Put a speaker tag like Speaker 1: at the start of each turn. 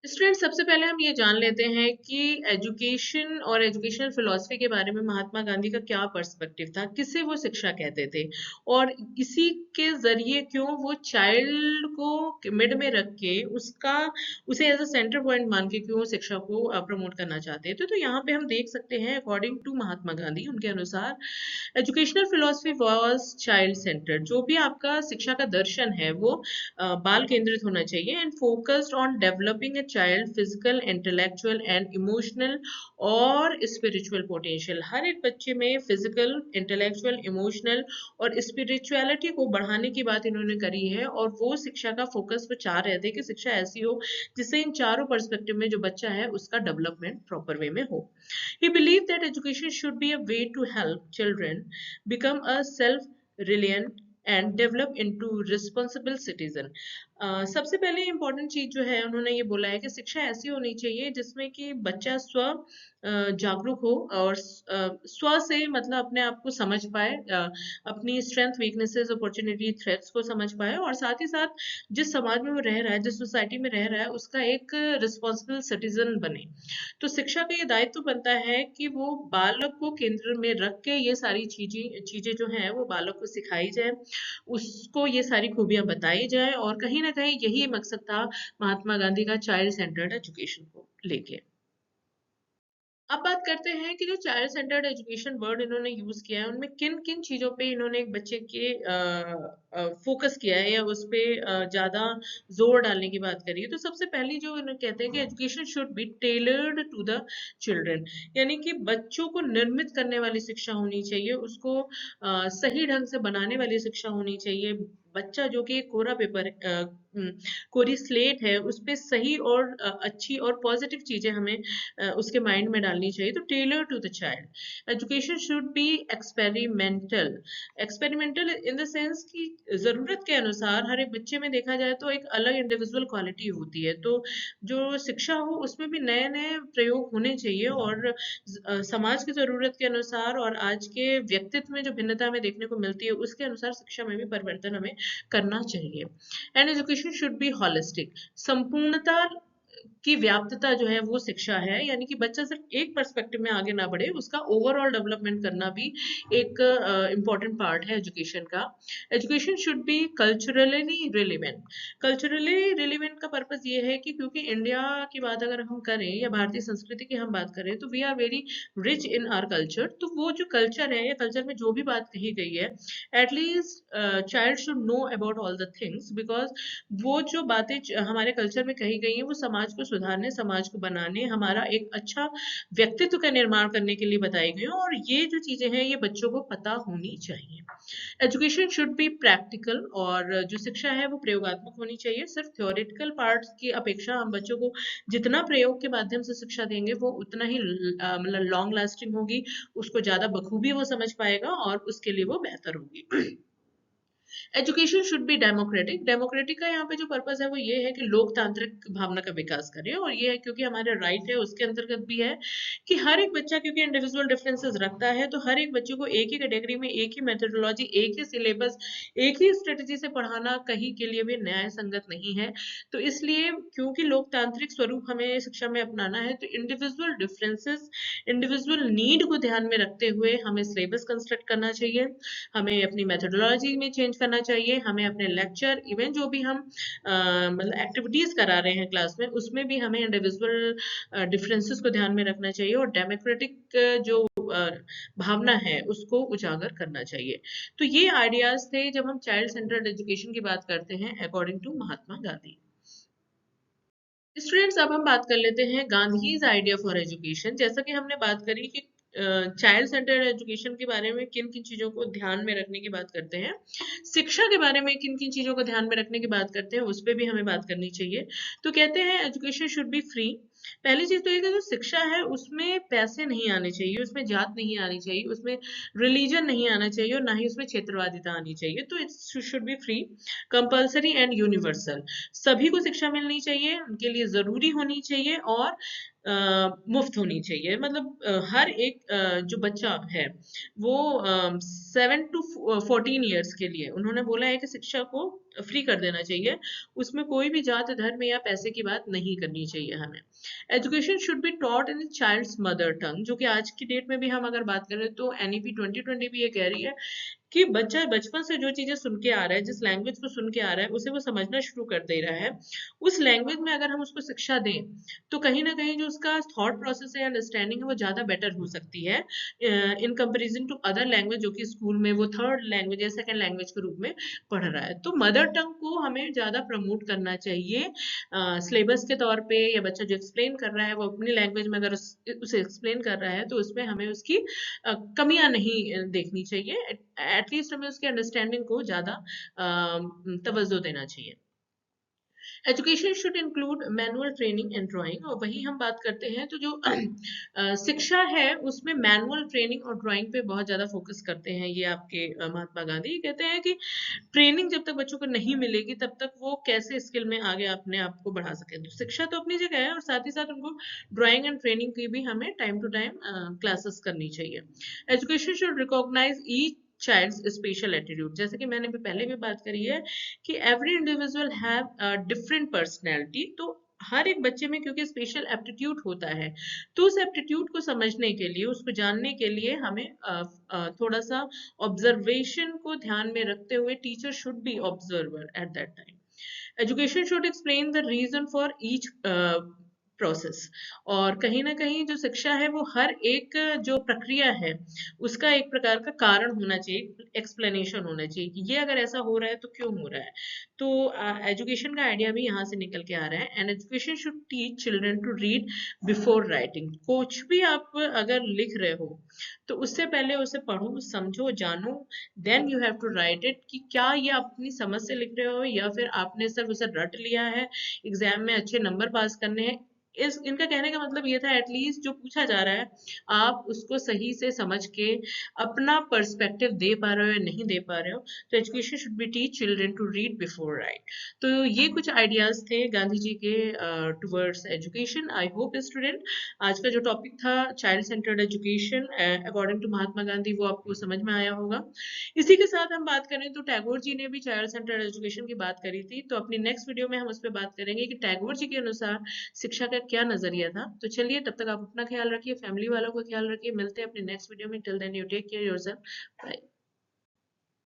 Speaker 1: Student, सबसे पहले हम ये जान लेते हैं कि एजुकेशन और एजुकेशनल फिलॉसफी के बारे में महात्मा गांधी का क्या पर्सपेक्टिव था, किसे वो शिक्षा कहते थे और इसी के जरिए क्यों वो चाइल्ड को मिड में रख के उसे एज अ सेंटर पॉइंट मान के क्यों शिक्षा को प्रमोट करना चाहते थे। तो यहाँ पे हम देख सकते हैं, अकॉर्डिंग टू महात्मा गांधी, उनके अनुसार educational philosophy was child centred. जो भी आपका शिक्षा का दर्शन है वो बाल केंद्रित होना चाहिए and focused on developing a child physical, intellectual and emotional और स्पिरिचुअल पोटेंशियल। हर एक बच्चे में फिजिकल, इंटेलेक्चुअल, इमोशनल और स्पिरिचुअलिटी को बढ़ाने की बात इन्होंने करी है। और वो शिक्षा का फोकस वो चाह रहे थे कि शिक्षा ऐसी हो जिससे इन चारों पर्सपेक्टिव में जो बच्चा है उसका डेवलपमेंट प्रॉपर वे में हो। He believed that education should be a way to help children become a self-reliant and develop into responsible citizen. सबसे पहले इम्पोर्टेंट चीज जो है, उन्होंने ये बोला है कि शिक्षा ऐसी होनी चाहिए जिसमें कि बच्चा जागरूक हो और स्व से मतलब अपने आप को समझ पाए, अपनी स्ट्रेंथ, वीकनेसेस, अपॉर्चुनिटी, थ्रेट्स को समझ पाए और साथ ही साथ जिस समाज में वो रह रहा है, जिस सोसाइटी में रह रहा है, उसका एक रिस्पॉन्सिबल सिटीजन बने। तो शिक्षा का ये दायित्व बनता है कि वो बालक को केंद्र में रख के ये सारी चीजें चीजें जो हैं वो बालक को सिखाई जाए, उसको ये सारी खूबियां बताई जाए। और कहीं ना कहीं यही मकसद था महात्मा गांधी का चाइल्ड सेंटर्ड एजुकेशन को लेके। अब बात करते हैं कि जो चाइल्ड सेंटर्ड एजुकेशन वर्ड इन्होंने यूज किया है, उनमें किन किन चीजों पे इन्होंने एक बच्चे के फोकस किया है या उस पे ज्यादा जोर डालने की बात करी है। तो सबसे पहली जो इन्होंने कहते हैं कि education should be tailored to the children, यानी कि बच्चों को निर्मित करने वाली शिक्षा होनी चाहिए, उसको सही ढंग से बनाने वाली शिक्षा होनी चाहिए। बच्चा जो कि एक कोरा पेपर, कोरी स्लेट है, उस पे सही और अच्छी और पॉजिटिव चीजें हमें उसके माइंड में डालनी चाहिए। तो tailor to the child education should be experimental. Experimental in the sense कि जरूरत के अनुसार हर एक बच्चे में देखा जाए तो एक अलग इंडिविजुअल क्वालिटी होती है। तो जो शिक्षा हो उसमें भी नए नए प्रयोग होने चाहिए और समाज की जरूरत के अनुसार और आज के व्यक्तित्व में जो भिन्नता हमें देखने को मिलती है उसके अनुसार शिक्षा में भी परिवर्तन हमें करना चाहिए। And education should B holistic. संपूर्णता की व्याप्तता जो है वो शिक्षा है, यानी कि बच्चा सिर्फ एक पर्सपेक्टिव में आगे ना बढ़े, उसका ओवरऑल डेवलपमेंट करना भी एक इम्पॉर्टेंट पार्ट है एजुकेशन का। Education should B culturally relevant. Culturally relevant का पर्पस ये है कि क्योंकि इंडिया की बात अगर हम करें या भारतीय संस्कृति की हम बात करें तो we are very rich in our culture. तो वो जो कल्चर है या कल्चर में जो भी बात कही गई है, at least child should know about all the things, because वो जो बातें हमारे कल्चर में कही गई हैं वो समाज को सुधारने, समाज को बनाने, हमारा एक अच्छा व्यक्तित्व का निर्माण करने के लिए बताई गई हैं। और ये जो चीजें हैं ये बच्चों को पता होनी चाहिए। एजुकेशन शुड बी प्रैक्टिकल, और जो शिक्षा है वो प्रयोगात्मक होनी चाहिए। सिर्फ थ्योरेटिकल पार्ट्स की अपेक्षा हम बच्चों को जितना प्रयोग के माध्यम से शिक्षा देंगे वो उतना ही मतलब लॉन्ग लास्टिंग होगी, उसको ज्यादा बखूबी वो समझ पाएगा और उसके लिए वो बेहतर होगी। Education should B democratic. Democratic का यहाँ पे जो पर्पस है वो ये है कि लोकतांत्रिक भावना का विकास करें, और ये है क्योंकि हमारे राइट है उसके अंतर्गत भी है कि हर एक बच्चा क्योंकि इंडिविजुअल डिफरेंसेस रखता है, तो हर एक बच्चे को एक ही कैटेगरी में, एक ही मेथोडोलॉजी, एक ही सिलेबस, एक ही स्ट्रेटेजी से पढ़ाना कहीं के लिए भी न्याय संगत नहीं है। तो इसलिए क्योंकि लोकतांत्रिक स्वरूप हमें शिक्षा में अपनाना है, तो इंडिविजुअल डिफरेंसेस, इंडिविजुअल नीड को ध्यान में रखते हुए हमें सिलेबस कंस्ट्रक्ट करना चाहिए, हमें अपनी मेथोडोलॉजी में चेंज करना चाहिए, हमें अपने लेक्चर, इवन जो भी हम मतलब एक्टिविटीज करा रहे हैं क्लास में, उसमें भी हमें इंडिविजुअल डिफरेंसेस को ध्यान में रखना चाहिए और डेमोक्रेटिक जो भावना है उसको उजागर करना चाहिए। तो ये आइडियाज थे जब हम चाइल्ड सेंटर्ड एजुकेशन की बात करते हैं according to Mahatma Gandhi. Students, अब हम बात कर लेते हैं गांधीज आइडिया फॉर एजुकेशन। जैसा कि हमने बात करी कि चाइल्ड सेंटर्ड एजुकेशन के बारे में किन किन चीजों को ध्यान में रखने की बात करते हैं, शिक्षा के बारे में किन किन चीजों को ध्यान में रखने की बात करते हैं, उस पर भी हमें बात करनी चाहिए। तो कहते हैं एजुकेशन शुड बी फ्री। पहली चीज तो ये कि जो शिक्षा है उसमें पैसे नहीं आने चाहिए, उसमें जात नहीं आनी चाहिए, उसमें रिलीजन नहीं आना चाहिए और ना ही उसमें क्षेत्रवादिता आनी चाहिए। तो it should be free, compulsory and universal. सभी को शिक्षा मिलनी चाहिए, उनके लिए जरूरी होनी चाहिए और मुफ्त होनी चाहिए। मतलब हर एक जो बच्चा है वो 7 to 14 ईयर्स के लिए उन्होंने बोला है कि शिक्षा को फ्री कर देना चाहिए। उसमें कोई भी जात धर्म या पैसे की बात नहीं करनी चाहिए हमें। Education should be taught in child's mother tongue, जो कि आज की डेट में भी हम अगर बात करें तो एनईपी 2020 भी ये कह रही है कि बच्चा बचपन से जो चीजें सुन के आ रहा है, जिस लैंग्वेज को सुन के आ रहा है, उसे वो समझना शुरू कर दे रहा है। उस लैंग्वेज में अगर हम उसको शिक्षा दें तो कहीं ना कहीं जो उसका थॉट प्रोसेस है, अंडरस्टैंडिंग है, वो ज्यादा बेटर हो सकती है in comparison to other language जो कि स्कूल में वो थर्ड लैंग्वेज या सेकंड लैंग्वेज के रूप में पढ़ रहा है। तो मदर टंग को हमें ज्यादा प्रमोट करना चाहिए सिलेबस के तौर पे, या बच्चा जो एक्सप्लेन कर रहा है वो अपनी लैंग्वेज में अगर उसे एक्सप्लेन कर रहा है तो उसमें हमें उसकी कमियां नहीं देखनी चाहिए। एटलीस्ट हमें उसके अंडरस्टैंडिंग को ज्यादा तवज्जो देना चाहिए। Education should include manual training and drawing, और वही हम बात करते हैं तो जो शिक्षा है उसमें मैनुअल ट्रेनिंग और ड्राइंग पे बहुत ज्यादा फोकस करते हैं ये आपके महात्मा गांधी। कहते हैं कि ट्रेनिंग जब तक बच्चों को नहीं मिलेगी तब तक वो कैसे स्किल में आगे अपने आप को बढ़ा सके। तो शिक्षा तो अपनी जगह है, और साथ ही साथ उनको ड्राइंग एंड ट्रेनिंग की भी हमें टाइम टू टाइम क्लासेस करनी चाहिए। Education should recognise each child's special attitude, जैसे कि मैंने भी पहले भी बात करी है कि every individual have different personality. तो हर एक बच्चे में क्योंकि स्पेशल एप्टीट्यूड होता है, तो उस एप्टीट्यूड को समझने के लिए, उसको जानने के लिए हमें थोड़ा सा ऑब्जर्वेशन को ध्यान में रखते हुए teacher should be observer at that time. Education should explain the reason for each process, और कहीं ना कहीं जो शिक्षा है वो हर एक जो प्रक्रिया है उसका एक प्रकार का कारण होना चाहिए, एक्सप्लेनेशन होना चाहिए कि ये अगर ऐसा हो रहा है तो क्यों हो रहा है। तो एजुकेशन का आइडिया भी यहाँ से निकल के आ रहा है। And education should teach children to read before writing. कुछ भी आप अगर लिख रहे हो तो उससे पहले उसे पढ़ो, समझो, जानो, then you have to write it, कि क्या ये अपनी समझ से लिख रहे हो या फिर आपने सिर्फ उसे रट लिया है एग्जाम में अच्छे नंबर पास करने हैं। इस इनका कहने का मतलब ये था एटलीस्ट जो पूछा जा रहा है आप उसको सही से समझ के अपना पर्सपेक्टिव दे पा रहे हो या नहीं दे पा रहे हो। तो education should be teach children to read before write. तो ये कुछ आइडियाज थे गांधी जी के towards education. I hope student आज का जो टॉपिक था child centred education according to Mahatma Gandhi वो आपको समझ में आया होगा। इसी के साथ हम बात करें तो टैगोर जी ने भी चाइल्ड सेंटर्ड एजुकेशन की बात करी थी, तो अपनी नेक्स्ट वीडियो में हम उस पर बात करेंगे कि टैगोर जी के अनुसार शिक्षा का क्या नजरिया था। तो चलिए तब तक आप अपना ख्याल रखिए, फैमिली वालों का ख्याल रखिए, मिलते हैं अपने नेक्स्ट वीडियो में। Till then you take care yourself, bye.